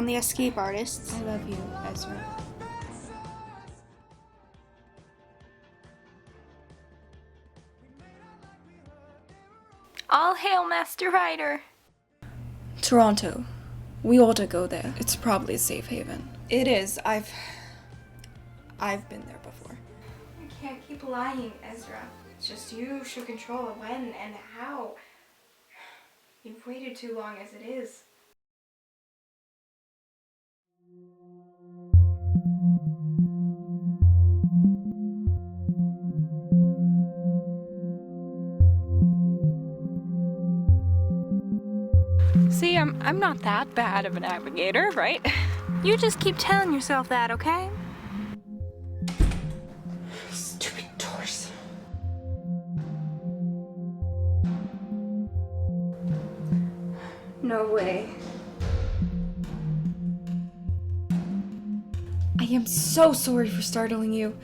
on the escape artists. I love you, Ezra. All hail, Master Rider! Toronto. We ought to go there. It's probably a safe haven. It is. I've been there before. You can't keep lying, Ezra. It's just you should control when and how. You've waited too long as it is. See, I'm not that bad of a navigator, right? You just keep telling yourself that, okay? Stupid doors. No way. I am so sorry for startling you.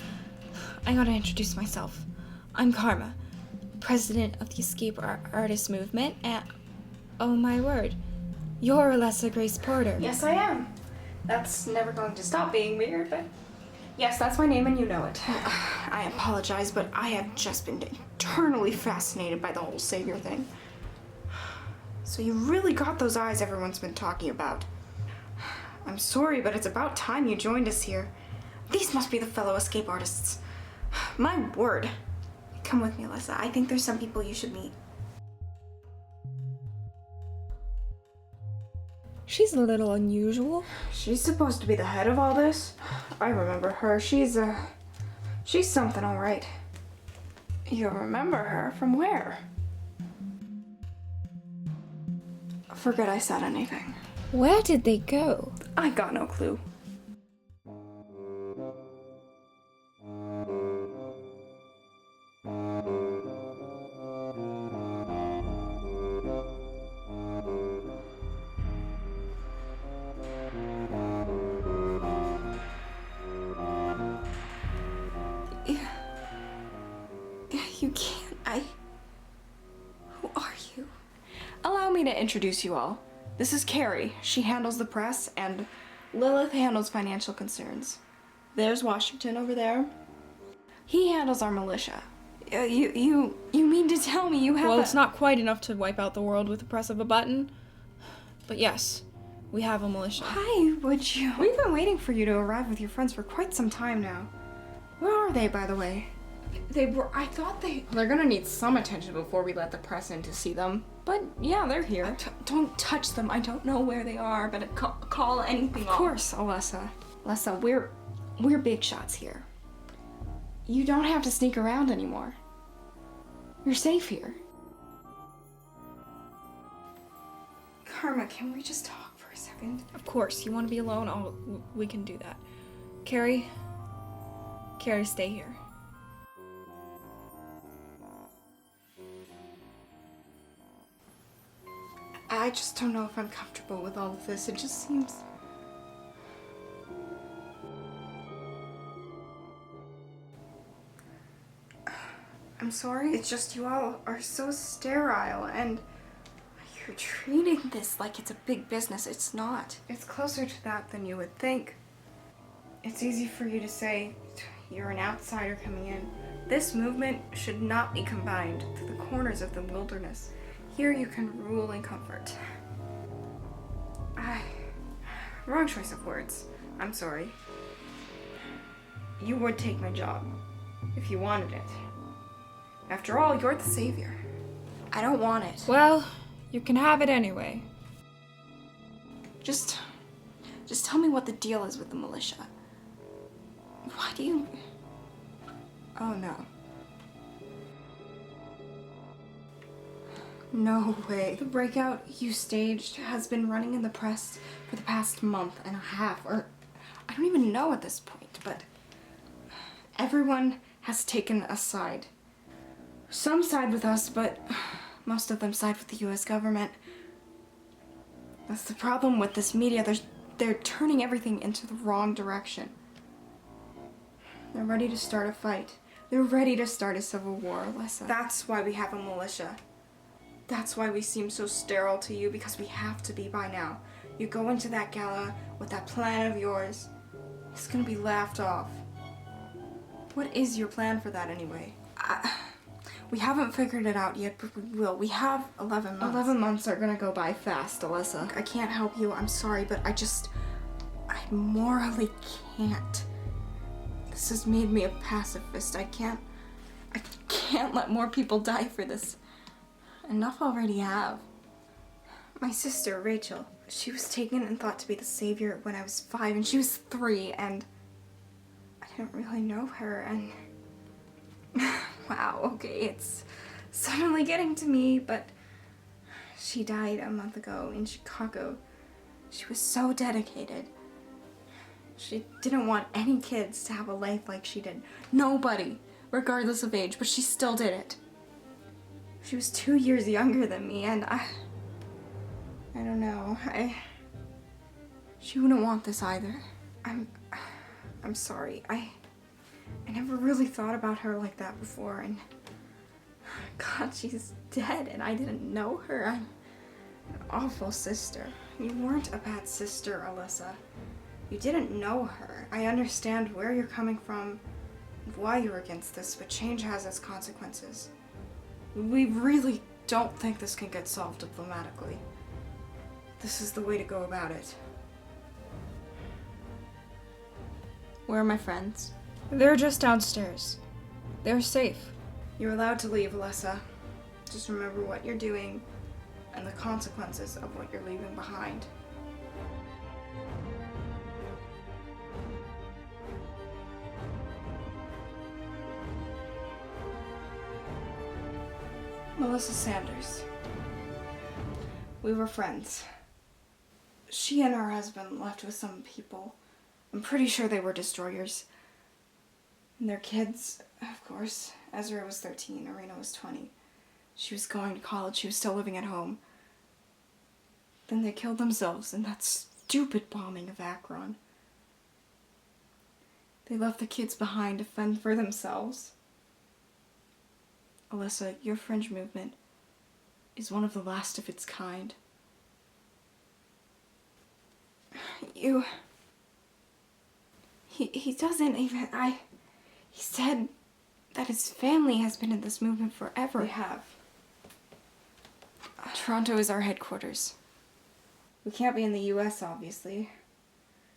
I gotta introduce myself. I'm Karma, president of the Escape Artist Movement, and oh my word, you're Alessa Grace Porter. Yes, I am. That's never going to stop being weird, but yes, that's my name and you know it. I apologize, but I have just been eternally fascinated by the whole savior thing. So you really got those eyes everyone's been talking about. I'm sorry, but it's about time you joined us here. These must be the fellow escape artists. My word. Come with me, Alyssa. I think there's some people you should meet. She's a little unusual. She's supposed to be the head of all this. I remember her. She's something, all right. You remember her from where? Forget I said anything. Where did they go? I got no clue. You can't. Who are you? Allow me to introduce you all. This is Carrie. She handles the press, and Lilith handles financial concerns. There's Washington over there. He handles our militia. You mean to tell me you have Well, it's not quite enough to wipe out the world with the press of a button. But yes, we have a militia. Why would you? We've been waiting for you to arrive with your friends for quite some time now. Where are they, by the way? I thought they're gonna need some attention before we let the press in to see them. But yeah, they're here. Don't touch them. I don't know where they are, but call anything off. Of course, Alessa. Alessa, we're big shots here. You don't have to sneak around anymore. You're safe here. Karma, can we just talk for a second? Of course, you want to be alone? We can do that. Carrie, stay here. I just don't know if I'm comfortable with all of this. It just seems... I'm sorry. It's just you all are so sterile and you're treating this like it's a big business. It's not. It's closer to that than you would think. It's easy for you to say you're an outsider coming in. This movement should not be combined to the corners of the wilderness. Here you can rule in comfort. Wrong choice of words. I'm sorry. You would take my job if you wanted it. After all, you're the savior. I don't want it. Well, you can have it anyway. Just tell me what the deal is with the militia. Why do you... Oh no. No way. The breakout you staged has been running in the press for the past month and a half, or I don't even know at this point, but everyone has taken a side. Some side with us, but most of them side with the US government. That's the problem with this media. They're turning everything into the wrong direction. They're ready to start a fight. They're ready to start a civil war, Alyssa. That's why we have a militia. That's why we seem so sterile to you, because we have to be by now. You go into that gala with that plan of yours, it's gonna be laughed off. What is your plan for that anyway? We haven't figured it out yet, but we will. We have 11 months. 11 months are gonna go by fast, Alyssa. I can't help you, I'm sorry, but I morally can't. This has made me a pacifist. I can't let more people die for this. Enough already have. My sister, Rachel, she was taken and thought to be the savior when I was 5, and she was 3, and I didn't really know her, and wow, okay, it's suddenly getting to me, but she died a month ago in Chicago. She was so dedicated. She didn't want any kids to have a life like she did. Nobody, regardless of age, but she still did it. She was 2 years younger than me, and I don't know, she wouldn't want this either. I'm sorry, I never really thought about her like that before, and God, she's dead, and I didn't know her. I'm an awful sister. You weren't a bad sister, Alyssa. You didn't know her. I understand where you're coming from, and why you're against this, but change has its consequences. We really don't think this can get solved diplomatically. This is the way to go about it. Where are my friends? They're just downstairs. They're safe. You're allowed to leave, Alyssa. Just remember what you're doing and the consequences of what you're leaving behind. Melissa Sanders. We were friends. She and her husband left with some people. I'm pretty sure they were destroyers. And their kids, of course. Ezra was 13, Irina was 20. She was going to college, she was still living at home. Then they killed themselves in that stupid bombing of Akron. They left the kids behind to fend for themselves. Alyssa, your fringe movement is one of the last of its kind. He doesn't even, he said that his family has been in this movement forever. They have. Toronto is our headquarters. We can't be in the US, obviously.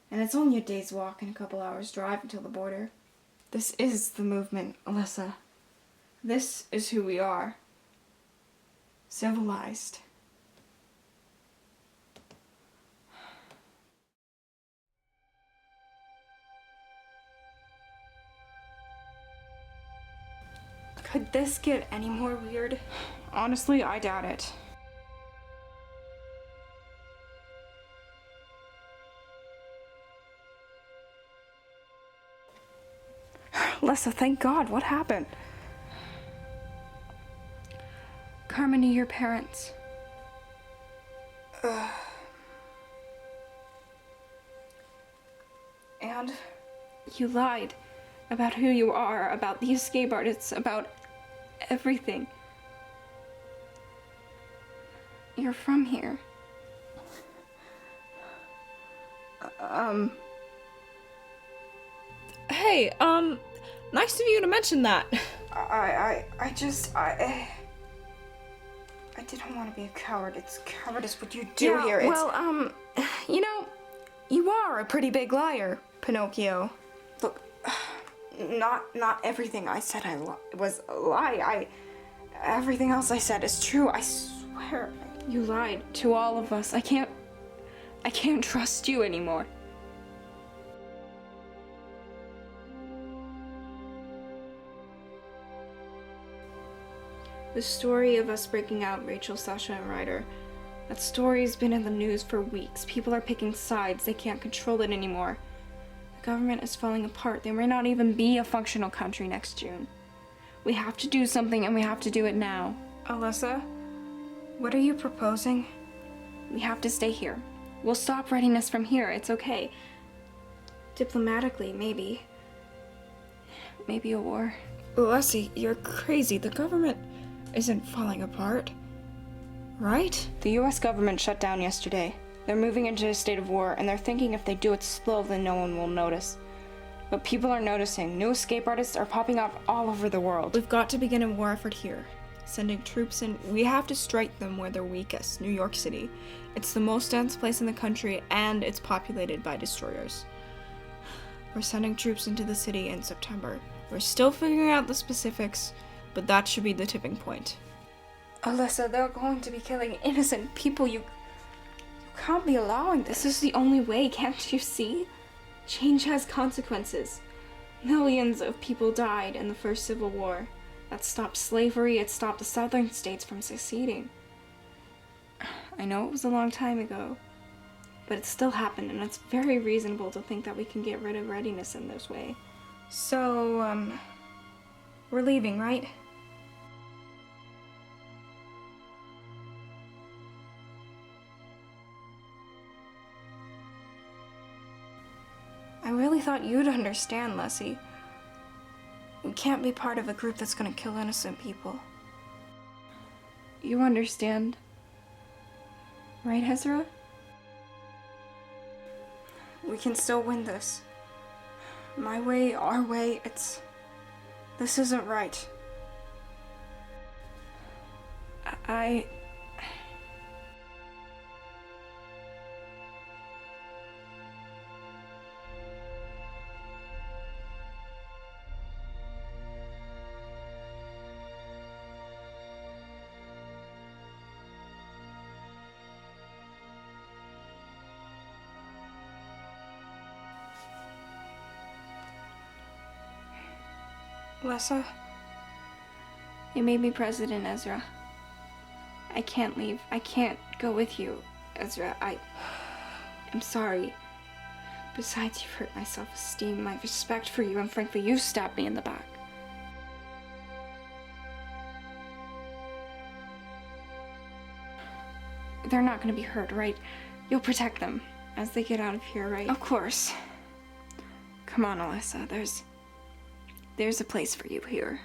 And it's only a day's walk and a couple hours drive until the border. This is the movement, Alyssa. This is who we are. Civilized. Could this get any more weird? Honestly, I doubt it. Alyssa, thank God. What happened? Karma knew your parents. And you lied about who you are, about the escape artists, about everything. You're from here. Hey, nice of you to mention that. I didn't want to be a coward. It's cowardice what you do here. Well, you know, you are a pretty big liar, Pinocchio. Look, not everything I said was a lie. Everything else I said is true. I swear. You lied to all of us. I can't trust you anymore. The story of us breaking out, Rachel, Sasha, and Ryder, that story has been in the news for weeks. People are picking sides. They can't control it anymore. The government is falling apart. There may not even be a functional country next June. We have to do something, and we have to do it now. Alyssa, what are you proposing? We have to stay here. We'll stop readiness from here. It's okay. Diplomatically, maybe. Maybe a war. Leslie, you're crazy. The government isn't falling apart, right? The US government shut down yesterday. They're moving into a state of war, and they're thinking if they do it slow, then no one will notice. But people are noticing. New escape artists are popping up all over the world. We've got to begin a war effort here. Sending troops in. We have to strike them where they're weakest. New York City. It's the most dense place in the country, and it's populated by destroyers. We're sending troops into the city in September. We're still figuring out the specifics, but that should be the tipping point. Alyssa, they're going to be killing innocent people. You can't be allowing this. This is the only way, can't you see? Change has consequences. Millions of people died in the first Civil War. That stopped slavery, it stopped the southern states from seceding. I know it was a long time ago, but it still happened, and it's very reasonable to think that we can get rid of readiness in this way. So, we're leaving, right? I really thought you'd understand, Leslie. We can't be part of a group that's gonna kill innocent people. You understand, right, Ezra? We can still win this. My way, our way, this isn't right. Lessa, you made me president, Ezra. I can't leave. I can't go with you, Ezra. I'm sorry. Besides, you've hurt my self-esteem, my respect for you, and frankly, you stabbed me in the back. They're not gonna be hurt, right? You'll protect them as they get out of here, right? Of course. Come on, Alyssa. There's a place for you here.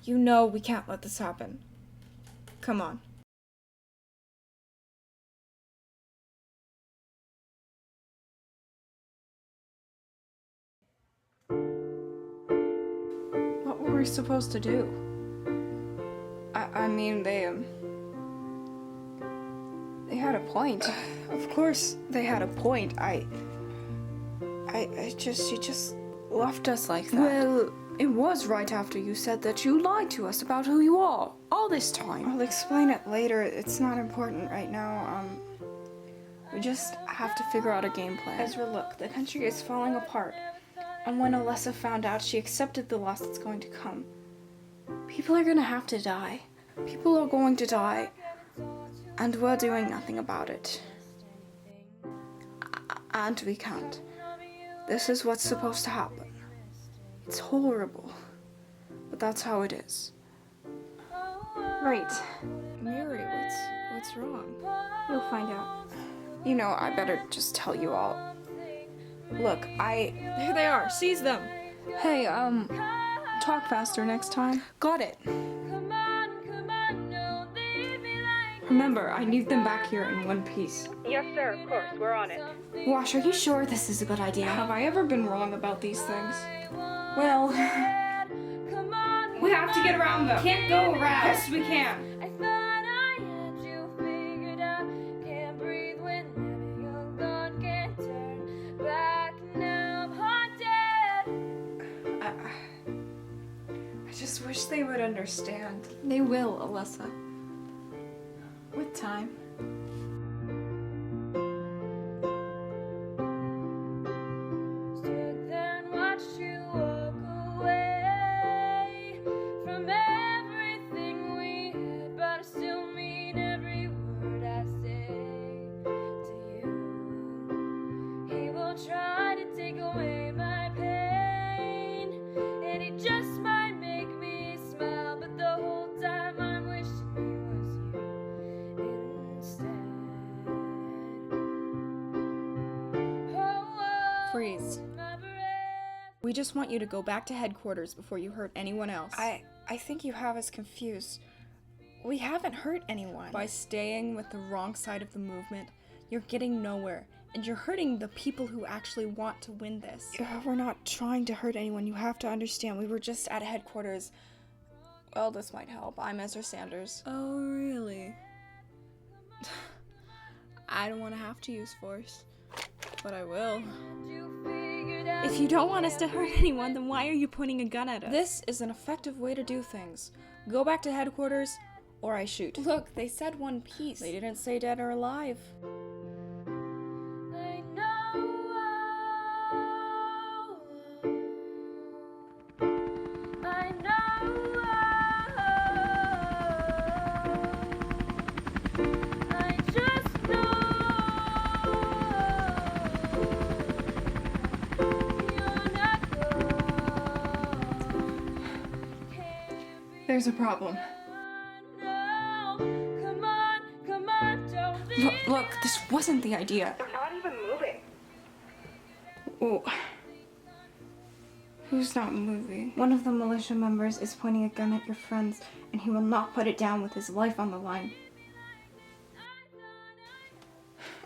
You know we can't let this happen. Come on. What were we supposed to do? I mean, they had a point. Of course they had a point. She just left us like that. Well, it was right after you said that you lied to us about who you are all this time. I'll explain it later. It's not important right now. We just have to figure out a game plan. Ezra, look, the country is falling apart. And when Alessa found out, she accepted the loss that's going to come. People are gonna have to die. People are going to die. And we're doing nothing about it. And we can't. This is what's supposed to happen. It's horrible. But that's how it is. Right. Mary, what's wrong? You'll find out. You know, I better just tell you all. Look, There they are. Seize them. Hey, talk faster next time. Got it. Remember, I need them back here in one piece. Yes, sir, of course, we're on it. Wash, are you sure this is a good idea? Have I ever been wrong about these things? Well, we have to get around them. Can't go around. Yes, we can. I thought I had you figured out. Can't breathe whenever you're gone. Can't turn back now. I'm haunted. I just wish they would understand. They will, Alessa. With time. Stood there and watched you walk away from everything we had, but I still mean every word I say to you. He will try to take away my pain, and he just might make me smile, but the whole time I'm wishing he was you instead. Oh, Freeze. my breath. We just want you to go back to headquarters before you hurt anyone else. I think you have us confused. We haven't hurt anyone. By staying with the wrong side of the movement, you're getting nowhere, and you're hurting the people who actually want to win this. We're not trying to hurt anyone. You have to understand. We were just at headquarters. Well, this might help. I'm Ezra Sanders. Oh, really? I don't want to have to use force, but I will. If If you don't want us to hurt anyone, then why are you pointing a gun at us? This is an effective way to do things. Go back to headquarters, or I shoot. Look, they said one piece. They didn't say dead or alive. I know I just know you're not There's a problem. no. Come on, don't be Look, this wasn't the idea. They're not even moving. Oh. Who's not moving? One of the militia members is pointing a gun at your friends, and he will not put it down with his life on the line.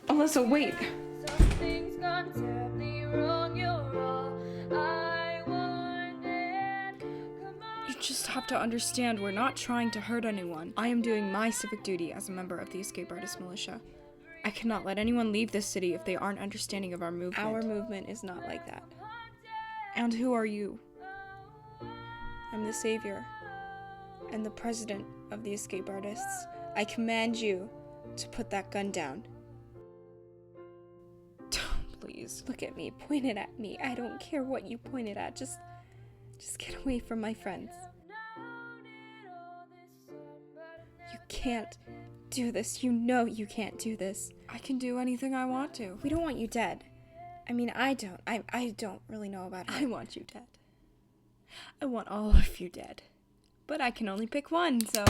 Alyssa, wait. Something's gone terribly wrong. You're all I wanted. Come on. You just have to understand we're not trying to hurt anyone. I am doing my civic duty as a member of the Escape Artist Militia. I cannot let anyone leave this city if they aren't understanding of our movement. Our movement is not like that. And who are you? I'm the savior and the president of the Escape Artists. I command you to put that gun down. Please. Look at me, point it at me. I don't care what you point it at. Just get away from my friends. You can't do this. You know you can't do this. I can do anything I want to. We don't want you dead. I mean, I don't. I don't really know about it. I want you dead. I want all of you dead. But I can only pick one, so...